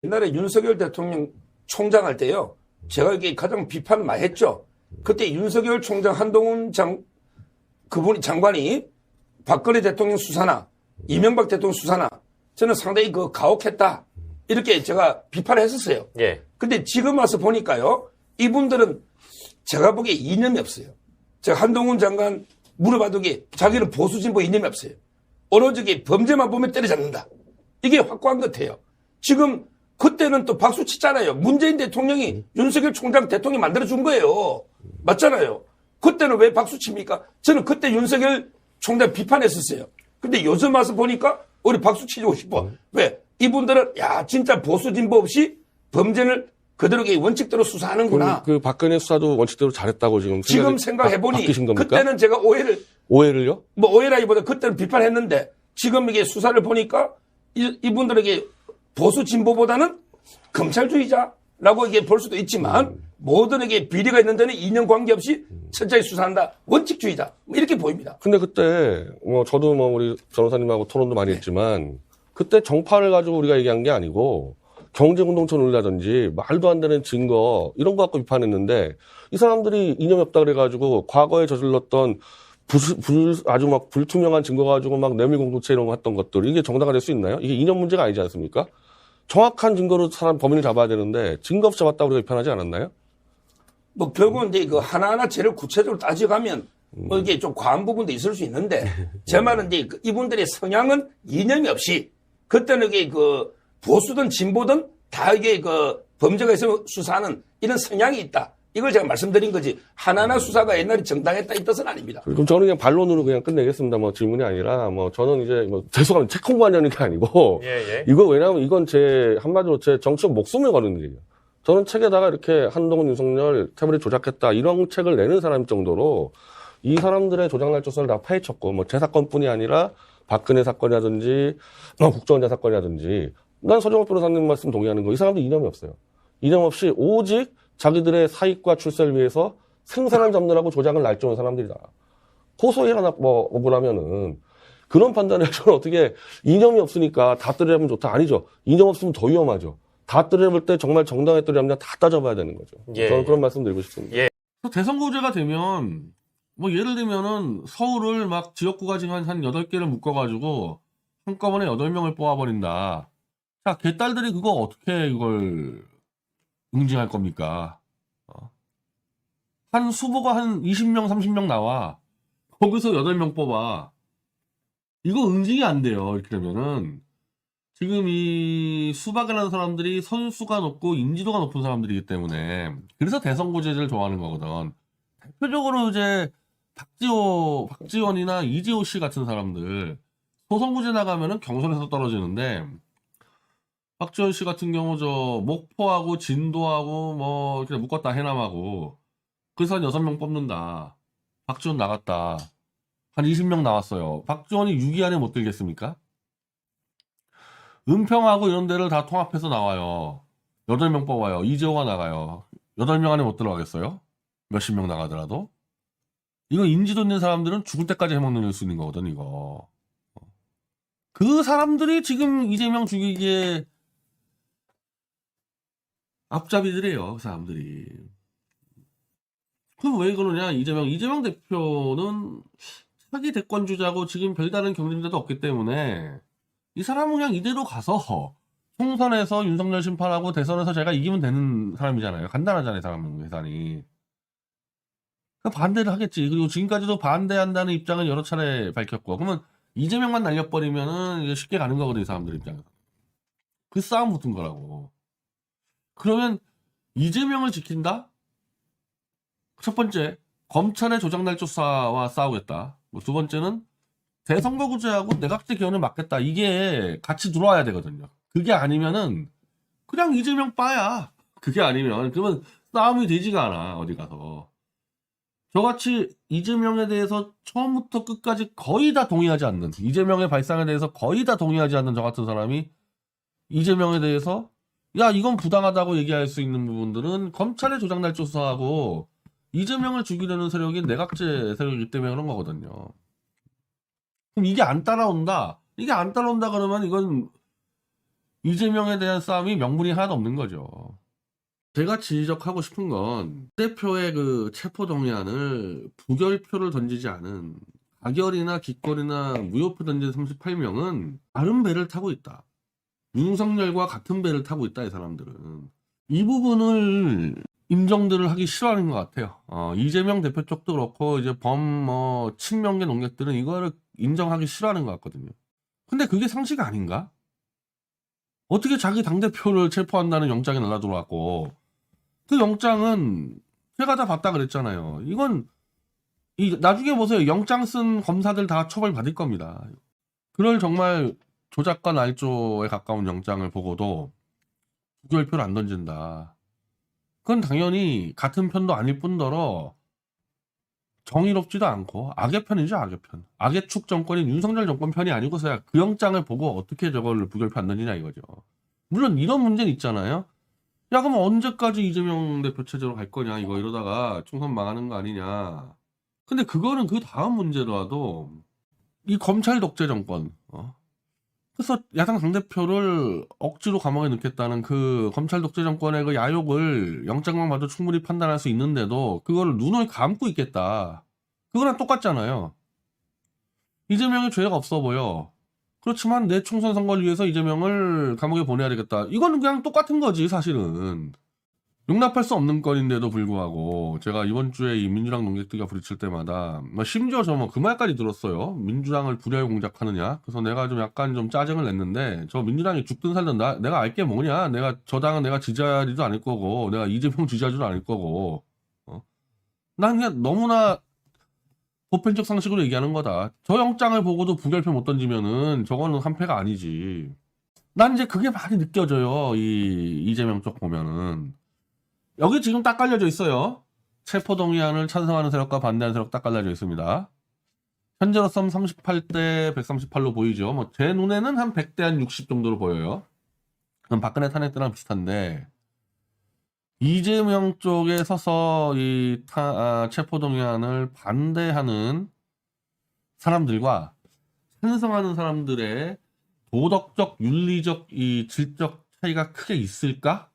옛날에 윤석열 대통령 총장 할 때요. 제가 이게 가장 비판을 많이 했죠. 그때 윤석열 총장 한동훈 그분이 장관이 박근혜 대통령 수사나 이명박 대통령 수사나 저는 상당히 가혹했다. 이렇게 제가 비판을 했었어요. 예. 근데 지금 와서 보니까요. 이분들은 제가 보기에 이념이 없어요. 제가 한동훈 장관 물어봐도 자기는 보수 진보 이념이 없어요. 오로지 범죄만 보면 때려잡는다. 이게 확고한 것 같아요. 지금 그때는 또 박수 치잖아요. 문재인 대통령이 윤석열 총장 대통령 만들어준 거예요. 맞잖아요. 그때는 왜 박수 칩니까? 저는 그때 윤석열 총장 비판했었어요. 근데 요즘 와서 보니까 우리 박수 치고 싶어. 왜? 이분들은 진짜 보수 진보 없이 범죄를 그대로 원칙대로 수사하는구나. 그 박근혜 수사도 원칙대로 잘했다고 지금 생각해보니 그때는 제가 오해를요? 오해라기보다 그때는 비판했는데 지금 이게 수사를 보니까 이분들에게 보수 진보보다는 검찰주의자라고 이게 볼 수도 있지만 모든에게 비리가 있는 데는 이념 관계없이 철저히 수사한다. 원칙주의자. 이렇게 보입니다. 근데 그때 저도 우리 변호사님하고 토론도 많이 했지만 그때 정파를 가지고 우리가 얘기한 게 아니고 경제공동체 논리라든지 말도 안 되는 증거 이런 거 갖고 비판했는데 이 사람들이 이념이 없다 그래가지고 과거에 저질렀던 아주 불투명한 증거 가지고 내밀공동체 이런 거 했던 것들 이게 정당화될 수 있나요? 이게 이념 문제가 아니지 않습니까? 정확한 증거로 범인을 잡아야 되는데 증거 없이 잡았다고 우리가 비판하지 않았나요? 결국은 이제 하나하나 죄를 구체적으로 따져가면 이게 좀 과한 부분도 있을 수 있는데 제 말은 이제 이분들의 성향은 이념이 없이 그때는 이게 보수든 진보든 다 이게 범죄가 있으면 수사하는 이런 성향이 있다. 이걸 제가 말씀드린 거지. 하나하나 수사가 옛날에 정당했다 이 뜻은 아닙니다. 그럼 저는 그냥 반론으로 그냥 끝내겠습니다. 질문이 아니라 저는 이제 죄송합니다. 책 공부하려는 게 아니고 이거 왜냐하면 이건 한마디로 제 정치적 목숨을 거는 일이에요. 저는 책에다가 이렇게 한동훈, 윤석열 태블릿 조작했다 이런 책을 내는 사람 정도로 이 사람들의 조작날조서를 다 파헤쳤고 제 사건뿐이 아니라 박근혜 사건이라든지 국정원장 사건이라든지 난 서정호 변호사님 말씀 동의하는 거 이 사람들 이념이 없어요. 이념 없이 오직 자기들의 사익과 출세를 위해서 생사를 잡느라고 조작을 날조하는 사람들이다. 고소해라 억울하면은 그런 판단을 저는 어떻게 이념이 없으니까 다 때려잡으면 좋다. 아니죠. 이념 없으면 더 위험하죠. 다 때려잡을 때 정말 정당하게 때려잡냐 다 따져봐야 되는 거죠. 저는 그런 말씀 드리고 싶습니다. 대선고제가 되면 예를 들면은 서울을 지역구가 지금 한 8개를 묶어가지고 한꺼번에 8명을 뽑아버린다. 자, 개딸들이 그거 어떻게 이걸 응징할 겁니까? 한 후보가 한 20명, 30명 나와. 거기서 8명 뽑아. 이거 응징이 안 돼요. 이렇게 되면은. 지금 이 수박이라는 사람들이 선수가 높고 인지도가 높은 사람들이기 때문에 그래서 대선고제를 좋아하는 거거든. 대표적으로 이제 박지원이나 이재호 씨 같은 사람들 소선고제 나가면은 경선에서 떨어지는데 박지원 씨 같은 경우 목포하고 진도하고 이렇게 묶었다 해남하고 그래서 한 6명 뽑는다. 박지원 나갔다. 한 20명 나왔어요. 박지원이 6위 안에 못 들겠습니까? 은평하고 이런 데를 다 통합해서 나와요. 8명 뽑아요. 이재호가 나가요. 8명 안에 못 들어가겠어요? 몇십 명 나가더라도. 이거 인지도 있는 사람들은 죽을 때까지 해먹는 수 있는 거거든, 이거. 그 사람들이 지금 이재명 죽이기에 앞잡이들이에요, 그 사람들이. 그럼 왜 그러냐? 이재명 대표는 차기 대권 주자고 지금 별다른 경쟁자도 없기 때문에 이 사람은 그냥 이대로 가서 총선에서 윤석열 심판하고 대선에서 제가 이기면 되는 사람이잖아요. 간단하잖아요, 사람은 계산이. 반대를 하겠지. 그리고 지금까지도 반대한다는 입장은 여러 차례 밝혔고. 그러면 이재명만 날려버리면은 이게 쉽게 가는 거거든, 이 사람들 입장에서. 그 싸움 붙은 거라고. 그러면 이재명을 지킨다? 첫 번째, 검찰의 조작날조사와 싸우겠다. 두 번째는 대선거구제하고 내각제 개헌을 막겠다. 이게 같이 들어와야 되거든요. 그게 아니면은 그냥 이재명 빠야. 그게 아니면 그러면 싸움이 되지가 않아. 어디 가서. 저같이 이재명에 대해서 처음부터 끝까지 거의 다 동의하지 않는, 이재명의 발상에 대해서 거의 다 동의하지 않는 저 같은 사람이 이재명에 대해서 이건 부당하다고 얘기할 수 있는 부분들은 검찰의 조작날조사하고 이재명을 죽이려는 세력이 내각제 세력이기 때문에 그런 거거든요. 그럼 이게 안 따라온다 그러면 이건 이재명에 대한 싸움이 명분이 하나도 없는 거죠. 제가 지적하고 싶은 건 대표의 그 체포동의안을 부결표를 던지지 않은 가결이나 기권이나 무효표 던진 38명은 다른 배를 타고 있다. 윤석열과 같은 배를 타고 있다, 이 사람들은. 이 부분을 인정들을 하기 싫어하는 것 같아요. 이재명 대표 쪽도 그렇고 이제 친명계 농객들은 이거를 인정하기 싫어하는 것 같거든요. 근데 그게 상식 아닌가? 어떻게 자기 당대표를 체포한다는 영장이 날라 들어왔고 그 영장은 제가 다 봤다 그랬잖아요. 이건 나중에 보세요. 영장 쓴 검사들 다 처벌 받을 겁니다. 그럴 정말 조작과 날조에 가까운 영장을 보고도 부결표를 안 던진다. 그건 당연히 같은 편도 아닐 뿐더러 정의롭지도 않고 악의 편이죠, 악의 편. 악의 축 정권인 윤석열 정권 편이 아니고서야 그 영장을 보고 어떻게 저걸 부결표 안 던지냐 이거죠. 물론 이런 문제는 있잖아요. 야, 그럼 언제까지 이재명 대표 체제로 갈 거냐, 이거 이러다가 총선 망하는 거 아니냐. 근데 그거는 그 다음 문제라도 이 검찰 독재 정권, 그래서 야당 당대표를 억지로 감옥에 넣겠다는 그 검찰 독재 정권의 그 야욕을 영장만 봐도 충분히 판단할 수 있는데도 그거를 눈을 감고 있겠다. 그거랑 똑같잖아요. 이재명이 죄가 없어 보여. 그렇지만 내 총선 선거를 위해서 이재명을 감옥에 보내야 되겠다. 이거는 그냥 똑같은 거지, 사실은. 용납할 수 없는 건인데도 불구하고 제가 이번 주에 이 민주당 농객들과 부딪힐 때마다 심지어 저 그 말까지 들었어요. 민주당을 불혈 공작하느냐. 그래서 내가 좀 약간 좀 짜증을 냈는데 저 민주당이 죽든 살든 내가 알게 뭐냐. 내가 저 당은 내가 지지하지도 않을 거고 내가 이재명 지지하지도 않을 거고 난 그냥 너무나 보편적 상식으로 얘기하는 거다. 저 영장을 보고도 부결표 못 던지면은 저거는 한패가 아니지. 난 이제 그게 많이 느껴져요. 이 이재명 쪽 보면은. 여기 지금 딱 깔려져 있어요. 체포동의안을 찬성하는 세력과 반대하는 세력 딱 깔려져 있습니다. 현재로선 38대 138로 보이죠. 제 눈에는 한 100대 한 60 정도로 보여요. 그럼 박근혜 탄핵 때랑 비슷한데 이재명 쪽에 서서 이 체포동의안을 반대하는 사람들과 찬성하는 사람들의 도덕적, 윤리적, 이 질적 차이가 크게 있을까?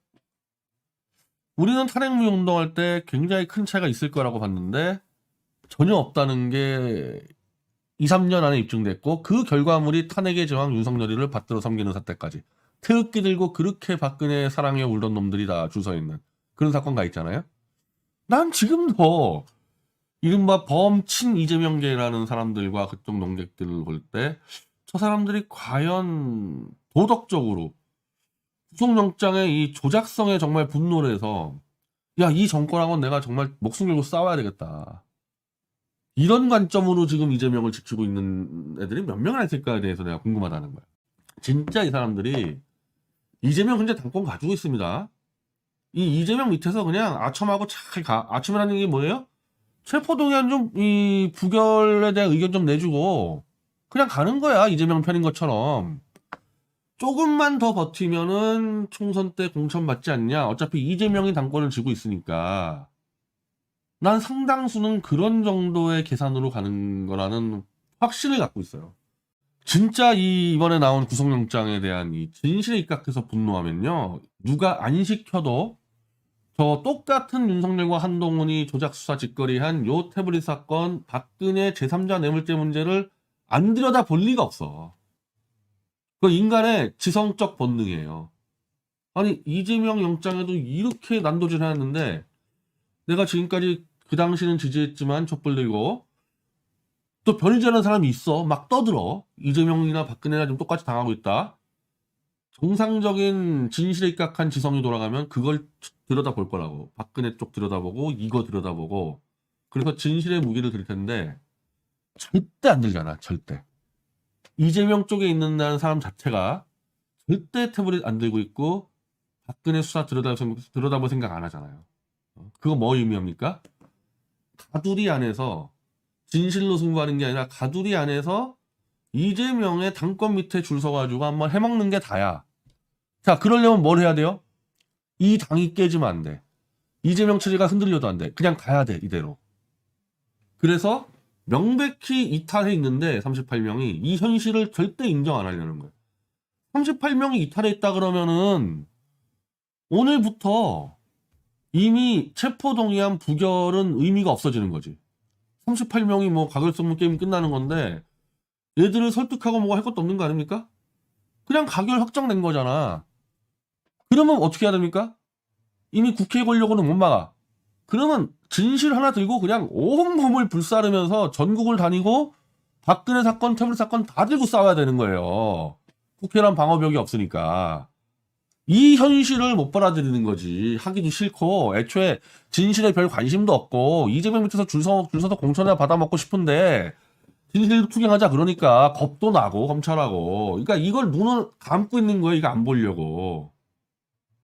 우리는 탄핵무효 운동할 때 굉장히 큰 차이가 있을 거라고 봤는데 전혀 없다는 게 2, 3년 안에 입증됐고 그 결과물이 탄핵의 제왕 윤석열이를 받들어 섬기는 사태까지 태극기 들고 그렇게 박근혜 사랑에 울던 놈들이 다 줄 서 있는 그런 사건가 있잖아요. 난 지금도 이른바 범친 이재명계라는 사람들과 그쪽 농객들을 볼 때 저 사람들이 과연 도덕적으로 구속영장의 이 조작성에 정말 분노를 해서 야, 이 정권하고는 내가 정말 목숨 걸고 싸워야 되겠다. 이런 관점으로 지금 이재명을 지키고 있는 애들이 몇 명이나 있을까에 대해서 내가 궁금하다는 거야. 진짜 이 사람들이 이재명 현재 당권 가지고 있습니다. 이 이재명 밑에서 그냥 아첨하고 잘 가. 아첨이라는 게 뭐예요? 체포동의안 좀 이 부결에 대한 의견 좀 내주고 그냥 가는 거야. 이재명 편인 것처럼. 조금만 더 버티면은 총선 때 공천 받지 않냐. 어차피 이재명이 당권을 쥐고 있으니까. 난 상당수는 그런 정도의 계산으로 가는 거라는 확신을 갖고 있어요. 진짜 이번에 나온 구속영장에 대한 이 진실에 입각해서 분노하면요. 누가 안 시켜도 저 똑같은 윤석열과 한동훈이 조작수사 짓거리한 요 태블릿 사건 박근혜 제3자 뇌물죄 문제를 안 들여다 볼 리가 없어. 그 인간의 지성적 본능이에요. 아니 이재명 영장에도 이렇게 난도질 해놨는데 내가 지금까지 그 당시는 지지했지만 촛불 들고 또 변희재라는 사람이 있어. 막 떠들어. 이재명이나 박근혜나 좀 똑같이 당하고 있다. 정상적인 진실에 입각한 지성이 돌아가면 그걸 들여다볼 거라고. 박근혜 쪽 들여다보고 이거 들여다보고 그래서 진실의 무기를 들 텐데 절대 안 들잖아. 절대. 이재명 쪽에 있는 사람 자체가 절대 태블릿 안 들고 있고 박근혜 수사 들여다볼 생각 안 하잖아요. 그거 뭐 의미합니까? 가두리 안에서 진실로 승부하는 게 아니라 가두리 안에서 이재명의 당권 밑에 줄 서가지고 한번 해먹는 게 다야. 자, 그러려면 뭘 해야 돼요? 이 당이 깨지면 안 돼. 이재명 체제가 흔들려도 안 돼. 그냥 가야 돼, 이대로. 그래서 명백히 이탈해 있는데 38명이 이 현실을 절대 인정 안 하려는 거예요. 38명이 이탈했다 그러면은 오늘부터 이미 체포동의안 부결은 의미가 없어지는 거지. 38명이 뭐 가결 게임 끝나는 건데 얘들을 설득하고 뭐가 할 것도 없는 거 아닙니까? 그냥 가결 확정된 거잖아. 그러면 어떻게 해야 됩니까? 이미 국회 권력으로 못 막아. 그러면 진실 하나 들고 그냥 온몸을 불사르면서 전국을 다니고 박근혜 사건, 태블릿 사건 다 들고 싸워야 되는 거예요. 국회란 방어벽이 없으니까. 이 현실을 못 받아들이는 거지. 하기도 싫고 애초에 진실에 별 관심도 없고 이재명 밑에서 줄 서서 공천이나 받아먹고 싶은데 진실 투쟁하자 그러니까 겁도 나고 검찰하고. 그러니까 이걸 눈을 감고 있는 거예요. 이거 안 보려고.